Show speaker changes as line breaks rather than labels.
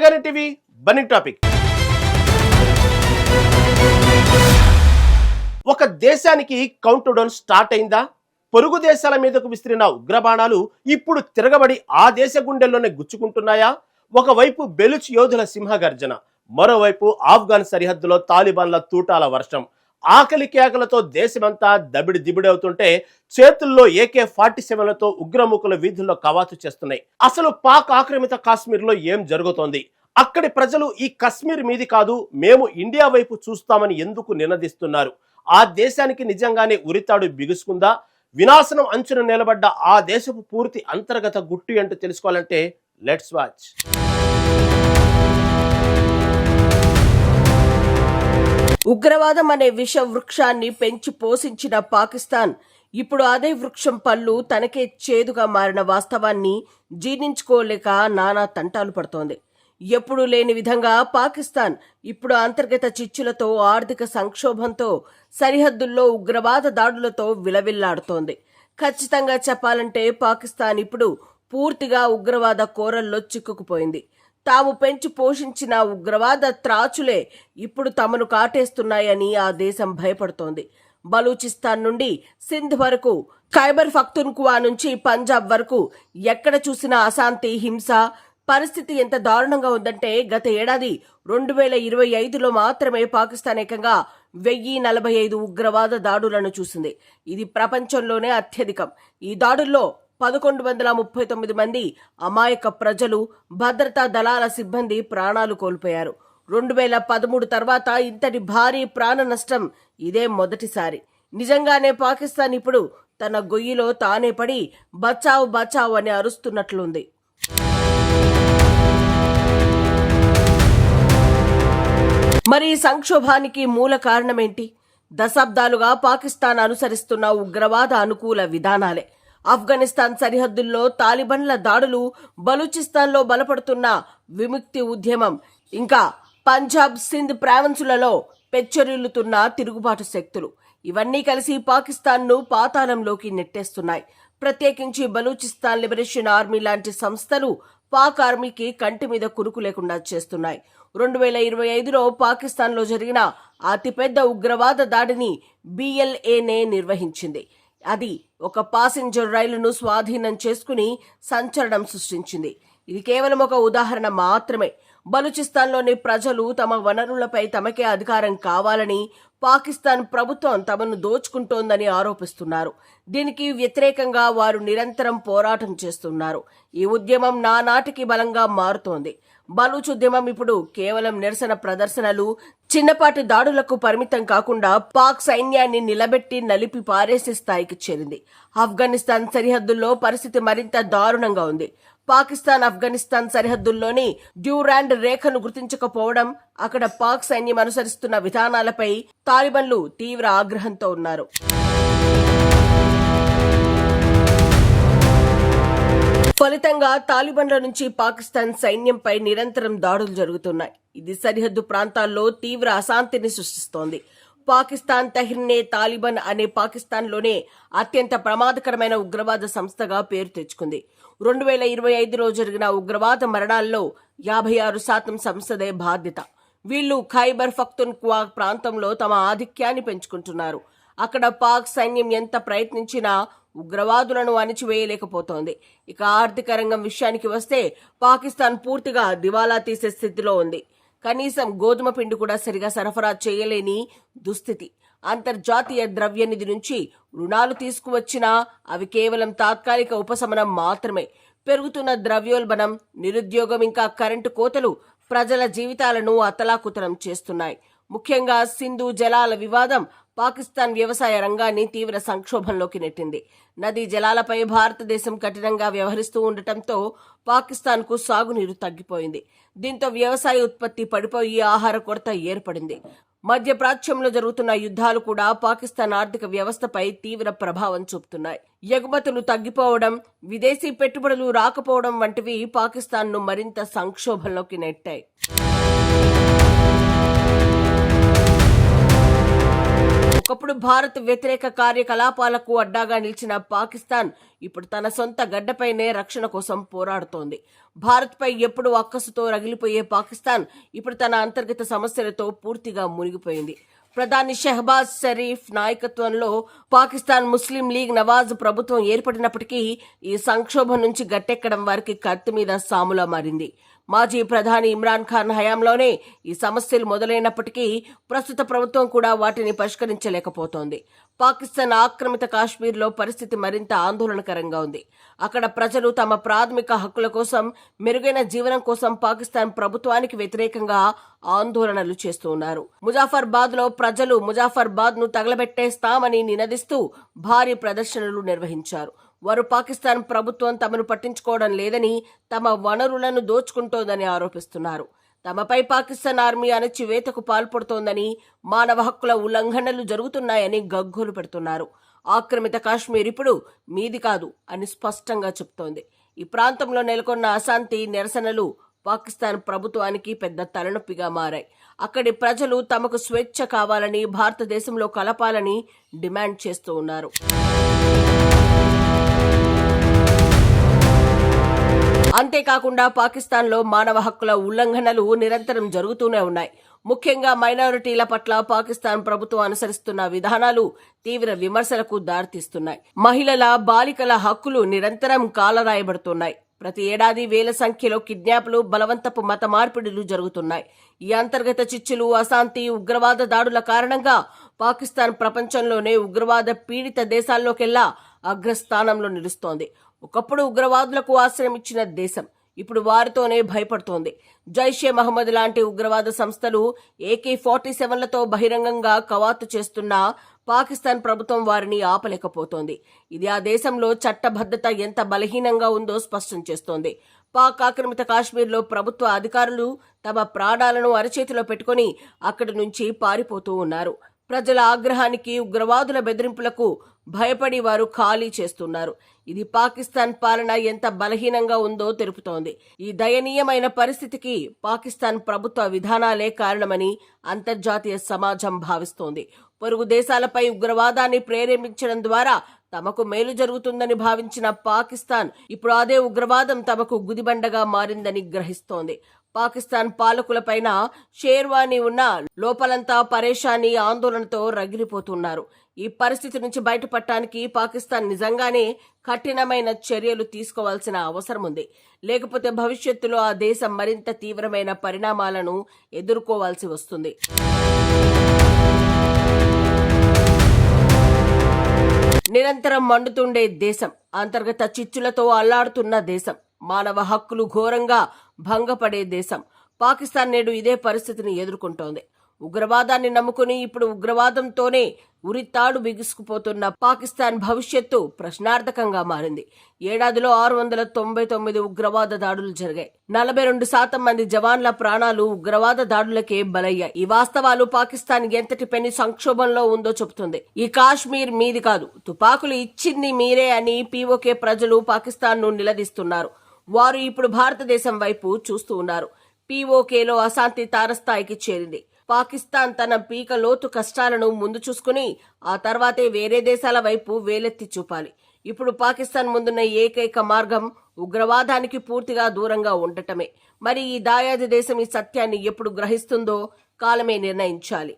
మెగానే TV burning topic. ఒక దేశానికి count down start అయిందా? పొరుగు దేశాల మీదకు విసిరిన ఉగ్రబాణాలు ఇప్పుడు తిరగబడి ఆ దేశ గుండెల్లోనే గుచ్చుకుంటున్నాయా? ఒకవైపు బెలుచ్ యోధుల సింహగర్జన, మరోవైపు ఆఫ్ఘన్ సరిహద్దులో తాలిబాన్ల తూటాల వర్షం. ఆకలి కేకలతో దేశమంతా దబిడి దిబిడవుతుంటే చేతుల్లో AK-47లతో ఉగ్రముఖుల వీధుల్లో కవాతు చేస్తున్నాయి. అసలు పాక్ ఆక్రమిత కాశ్మీర్ లో ఏం జరుగుతోంది? అక్కడి ప్రజలు ఈ కశ్మీర్ మీది కాదు, మేము ఇండియా వైపు చూస్తామని ఎందుకు నినదిస్తున్నారు? ఆ దేశానికి నిజంగానే ఉరితాడు బిగుసుకుందా? వినాశనం అంచున నిలబడ్డ ఆ దేశపు పూర్తి అంతర్గత గుట్టు ఏంటో తెలుసుకోవాలంటే లెట్స్ వాచ్.
ఉగ్రవాదం అనే విష వృక్షాన్ని పెంచి పోషించిన పాకిస్తాన్ ఇప్పుడు అదే వృక్షం పళ్ళు తనకే చేదుగా మారిన వాస్తవాన్ని జీర్ణించుకోలేక నానా తంటాలు పడుతోంది. ఎప్పుడూ లేని విధంగా పాకిస్తాన్ ఇప్పుడు అంతర్గత చిచ్చులతో, ఆర్థిక సంక్షోభంతో, సరిహద్దుల్లో ఉగ్రవాద దాడులతో విలవిల్లాడుతోంది. ఖచ్చితంగా చెప్పాలంటే పాకిస్తాన్ ఇప్పుడు పూర్తిగా ఉగ్రవాద కోరల్లో చిక్కుకుపోయింది. తాము పెంచి పోషించిన ఉగ్రవాద త్రాచులే ఇప్పుడు తమను కాటేస్తున్నాయని ఆ దేశం భయపడుతోంది. బలూచిస్తాన్ నుండి సింధ్ వరకు, ఖైబర్ పఖ్తూన్ఖ్వా నుంచి పంజాబ్ వరకు ఎక్కడ చూసినా అశాంతి, హింస. పరిస్థితి ఎంత దారుణంగా ఉందంటే గత ఏడాది 2025లో మాత్రమే పాకిస్తాన్ ఏకంగా 1045 ఉగ్రవాద దాడులను చూసింది. ఇది ప్రపంచంలోనే అత్యధికం. ఈ దాడుల్లో 1139 మంది అమాయక ప్రజలు, భద్రతా దళాల సిబ్బంది ప్రాణాలు కోల్పోయారు. 2013 తర్వాత ఇంతటి భారీ ప్రాణ నష్టం ఇదే మొదటిసారి. నిజంగానే పాకిస్తాన్ ఇప్పుడు తన గొయ్యిలో తానే పడి బచావ్ బచావ్ అని అరుస్తున్నట్లుంది. మరి ఈ సంక్షోభానికి మూల కారణమేంటి? దశాబ్దాలుగా పాకిస్తాన్ అనుసరిస్తున్న ఉగ్రవాద అనుకూల విధానాలే. ఆఫ్ఘనిస్తాన్ సరిహద్దుల్లో తాలిబన్ల దాడులు, బలూచిస్తాన్లో బలపడుతున్న విముక్తి ఉద్యమం, ఇంకా పంజాబ్, సింధ్ ప్రావిన్సులలో పెచ్చరిల్లుతున్న తిరుగుబాటు శక్తులు ఇవన్నీ కలిసి పాకిస్తాన్ను పాతాళంలోకి నెట్టేస్తున్నాయి. ప్రత్యేకించి బలూచిస్తాన్ లిబరేషన్ ఆర్మీ లాంటి సంస్థలు పాక్ ఆర్మీకి కంటి మీద కునుకు లేకుండా చేస్తున్నాయి. 2025లో పాకిస్తాన్లో జరిగిన అతిపెద్ద ఉగ్రవాద దాడిని BLAనే నిర్వహించింది. అది ఒక పాసింజర్ రైలును స్వాధీనం చేసుకుని సంచలనం సృష్టించింది. ఇది కేవలం ఒక ఉదాహరణ మాత్రమే. బలూచిస్తాన్లోని ప్రజలు తమ వనరులపై తమకే అధికారం కావాలని, పాకిస్తాన్ ప్రభుత్వం తమను దోచుకుంటోందని ఆరోపిస్తున్నారు. దీనికి వ్యతిరేకంగా వారు నిరంతరం పోరాటం చేస్తున్నారు. ఈ ఉద్యమం నానాటికి బలంగా మారుతోంది. బలూచ్ ఉద్యమం ఇప్పుడు కేవలం నిరసన ప్రదర్శనలు, చిన్నపాటి దాడులకు పరిమితం కాకుండా పాక్ సైన్యాన్ని నిలబెట్టి నలిపి పారేసే స్థాయికి చేరింది. ఆఫ్ఘనిస్తాన్ సరిహద్దుల్లో పరిస్థితి మరింత దారుణంగా ఉంది. పాకిస్తాన్ ఆఫ్ఘనిస్తాన్ సరిహద్దుల్లోని డ్యూరాండ్ రేఖను గుర్తించకపోవడం, అక్కడ పాక్ సైన్యం అనుసరిస్తున్న విధానాలపై తాలిబన్లు తీవ్ర ఆగ్రహంతో ఉన్నారు. ఫలితంగా తాలిబన్ల నుంచి పాకిస్తాన్ సైన్యంపై నిరంతరం దాడులు జరుగుతున్నాయి. ఇది సరిహద్దు ప్రాంతాల్లో తీవ్ర అశాంతిని సృష్టిస్తోంది. పాకిస్తాన్ తెహ్రీకే తాలిబాన్ అనే పాకిస్తాన్లోనే అత్యంత ప్రమాదకరమైన ఉగ్రవాద సంస్థగా పేరు తెచ్చుకుంది. 2025లో జరిగిన ఉగ్రవాద మరణాల్లో 56% సంస్థదే బాధ్యత. వీళ్లు ఖైబర్ పఖ్తూన్ఖ్వా ప్రాంతంలో తమ ఆధిక్యాన్ని పెంచుకుంటున్నారు. అక్కడ పాక్ సైన్యం ఎంత ప్రయత్నించినా ఉగ్రవాదులను అణిచివేయలేకపోతోంది. ఇక ఆర్థిక రంగం విషయానికి వస్తే పాకిస్తాన్ పూర్తిగా దివాలా తీసే స్థితిలో ఉంది. కనీసం గోధుమ పిండి కూడా సరిగా సరఫరా చేయలేని దుస్థితి. అంతర్జాతీయ ద్రవ్యనిధి నుంచి రుణాలు తీసుకువచ్చినా అవి కేవలం తాత్కాలిక ఉపశమనం మాత్రమే. పెరుగుతున్న ద్రవ్యోల్బణం, నిరుద్యోగం, ఇంకా కరెంటు కోతలు ప్రజల జీవితాలను అతలాకుతలం చేస్తున్నాయి. ముఖ్యంగా సింధు జలాల వివాదం పాకిస్తాన్ వ్యవసాయ రంగాన్ని తీవ్ర సంక్షోభంలోకి నెట్టింది. నదీ జలాలపై భారతదేశం కఠినంగా వ్యవహరిస్తూ ఉండటంతో పాకిస్తాన్కు సాగునీరు తగ్గిపోయింది. దీంతో వ్యవసాయ ఉత్పత్తి పడిపోయి ఆహార కొరత ఏర్పడింది. మధ్యప్రాచ్యంలో జరుగుతున్న యుద్ధాలు కూడా పాకిస్తాన్ ఆర్థిక వ్యవస్థపై తీవ్ర ప్రభావం చూపుతున్నాయి. ఎగుమతులు తగ్గిపోవడం, విదేశీ పెట్టుబడులు రాకపోవడం వంటివి పాకిస్తాన్ను మరింత సంక్షోభంలోకి నెట్టాయి. ఒకప్పుడు భారత్ వ్యతిరేక కార్యకలాపాలకు అడ్డాగా నిలిచిన పాకిస్తాన్ ఇప్పుడు తన సొంత గడ్డపైనే రక్షణ కోసం పోరాడుతోంది. భారత్పై ఎప్పుడు అక్కసుతో రగిలిపోయే పాకిస్తాన్ ఇప్పుడు తన అంతర్గత సమస్యలతో పూర్తిగా మునిగిపోయింది. ప్రధాని షెహబాజ్ షరీఫ్ నాయకత్వంలో పాకిస్తాన్ ముస్లిం లీగ్ నవాజ్ ప్రభుత్వం ఏర్పడినప్పటికీ ఈ సంక్షోభం నుంచి గట్టెక్కడం వారికి కత్తి మీద సాములా మారింది. మాజీ ప్రధాని ఇమ్రాన్ ఖాన్ హయాంలోనే ఈ సమస్యలు మొదలైనప్పటికీ ప్రస్తుత ప్రభుత్వం కూడా వాటిని పరిష్కరించలేకపోతోంది. పాకిస్తాన్ ఆక్రమిత కాశ్మీర్లో పరిస్థితి మరింత ఆందోళనకరంగా ఉంది. అక్కడ ప్రజలు తమ ప్రాథమిక హక్కుల కోసం, మెరుగైన జీవనం కోసం పాకిస్తాన్ ప్రభుత్వానికి వ్యతిరేకంగా ఆందోళనలు చేస్తూ ఉన్నారు. ముజాఫర్బాద్ లో ప్రజలు ముజాఫర్బాద్ ను తగలబెట్టేస్తామని నినదిస్తూ భారీ ప్రదర్శనలు నిర్వహించారు. వారు పాకిస్తాన్ ప్రభుత్వం తమను పట్టించుకోవడం లేదని, తమ వనరులను దోచుకుంటోందని ఆరోపిస్తున్నారు. తమపై పాకిస్తాన్ ఆర్మీ అణచివేతకు పాల్పడుతోందని, మానవ హక్కుల ఉల్లంఘనలు జరుగుతున్నాయని గగ్గోలు పెడుతున్నారు. ఆక్రమిత కాశ్మీర్ ఇప్పుడు మీది కాదు అని స్పష్టంగా చెప్తోంది. ఈ ప్రాంతంలో నెలకొన్న అశాంతి, నిరసనలు పాకిస్తాన్ ప్రభుత్వానికి పెద్ద తలనొప్పిగా మారాయి. అక్కడి ప్రజలు తమకు స్వేచ్ఛ కావాలని, భారతదేశంలో కలపాలని డిమాండ్ చేస్తూ ఉన్నారు. అంతేకాకుండా పాకిస్తాన్లో మానవ హక్కుల ఉల్లంఘనలు నిరంతరం జరుగుతూనే ఉన్నాయి. ముఖ్యంగా మైనారిటీల పట్ల పాకిస్తాన్ ప్రభుత్వం అనుసరిస్తున్న విధానాలు తీవ్ర విమర్శలకు దారితీస్తున్నాయి. మహిళల, బాలికల హక్కులు నిరంతరం కాలరాయబడుతున్నాయి. ప్రతి ఏడాది వేల సంఖ్యలో కిడ్నాప్లు, బలవంతపు మత మార్పిడులు జరుగుతున్నాయి. ఈ అంతర్గత చిచ్చులు, అశాంతి, ఉగ్రవాద దాడుల కారణంగా పాకిస్తాన్ ప్రపంచంలోనే ఉగ్రవాద పీడిత దేశాల్లోకెల్లా అగ్రస్థానంలో నిలుస్తోంది. ఒకప్పుడు ఉగ్రవాదులకు ఆశ్రయం ఇచ్చిన దేశం ఇప్పుడు వారితోనే భయపడుతోంది. జైషే మహమ్మద్ లాంటి ఉగ్రవాద సంస్థలు AK-47లతో బహిరంగంగా కవాతు చేస్తున్న పాకిస్తాన్ ప్రభుత్వం వారిని ఆపలేకపోతోంది. ఇది ఆ దేశంలో చట్టబద్ధత ఎంత బలహీనంగా ఉందో స్పష్టం చేస్తోంది. పాక్ ఆక్రమిత కాశ్మీర్లో ప్రభుత్వ అధికారులు తమ ప్రాణాలను అరచేతిలో పెట్టుకుని అక్కడి నుంచి పారిపోతూ ఉన్నారు. ప్రజల ఆగ్రహానికి, ఉగ్రవాదుల బెదిరింపులకు భయపడి వారు ఖాళీ చేస్తున్నారు. ఇది పాకిస్తాన్ పాలన ఎంత బలహీనంగా ఉందో తెలుపుతోంది. ఈ దయనీయమైన పరిస్థితికి పాకిస్తాన్ ప్రభుత్వ విధానాలే కారణమని అంతర్జాతీయ సమాజం భావిస్తోంది. పొరుగు దేశాలపై ఉగ్రవాదాన్ని ప్రేరేపించడం ద్వారా తమకు మేలు జరుగుతుందని భావించిన పాకిస్తాన్ ఇప్పుడు అదే ఉగ్రవాదం తమకు గుదిబండగా మారిందని గ్రహిస్తోంది. పాకిస్తాన్ పాలకులపైన షేర్వానీ ఉన్న లోపలంతా పరేషానీ, ఆందోళనతో రగిలిపోతున్నారు. ఈ పరిస్థితి నుంచి బయటపడటానికి పాకిస్తాన్ నిజంగానే కఠినమైన చర్యలు తీసుకోవాల్సిన అవసరం ఉంది. లేకపోతే భవిష్యత్తులో ఆ దేశం మరింత తీవ్రమైన పరిణామాలను ఎదుర్కోవాల్సి వస్తుంది. నిరంతరం మండుతుండే దేశం, అంతర్గత చిచ్చులతో అల్లాడుతున్న దేశం, మానవ హక్కులు ఘోరంగా భంగపడే దేశం పాకిస్తాన్ నేడు ఇదే పరిస్థితిని ఎదుర్కొంటోంది. ఉగ్రవాదాన్ని నమ్ముకుని ఇప్పుడు ఉగ్రవాదంతోనే ఉరితాడు బిగుసుకుపోతున్న పాకిస్తాన్ భవిష్యత్తు ప్రశ్నార్థకంగా మారింది. ఏడాదిలో 699 ఉగ్రవాద దాడులు జరిగాయి. 42% మంది జవాన్ల ప్రాణాలు ఉగ్రవాద దాడులకే బలయ్యాయి. ఈ వాస్తవాలు పాకిస్తాన్ ఎంతటి పెను సంక్షోభంలో ఉందో చెబుతుంది. ఈ కాశ్మీర్ మీది కాదు, తుపాకులు ఇచ్చింది మీరే అని POK ప్రజలు పాకిస్తాన్ ను నిలదీస్తున్నారు. వారు ఇప్పుడు భారతదేశం వైపు చూస్తూ ఉన్నారు. POKలో అశాంతి తారస్థాయికి చేరింది. పాకిస్తాన్ తన పీక లోతు కష్టాలను ముందు చూసుకుని ఆ తర్వాతే వేరే దేశాల వైపు వేలెత్తి చూపాలి. ఇప్పుడు పాకిస్తాన్ ముందున్న ఏకైక మార్గం ఉగ్రవాదానికి పూర్తిగా దూరంగా ఉండటమే. మరి ఈ దాయాది దేశం ఈ సత్యాన్ని ఎప్పుడు గ్రహిస్తుందో కాలమే నిర్ణయించాలి.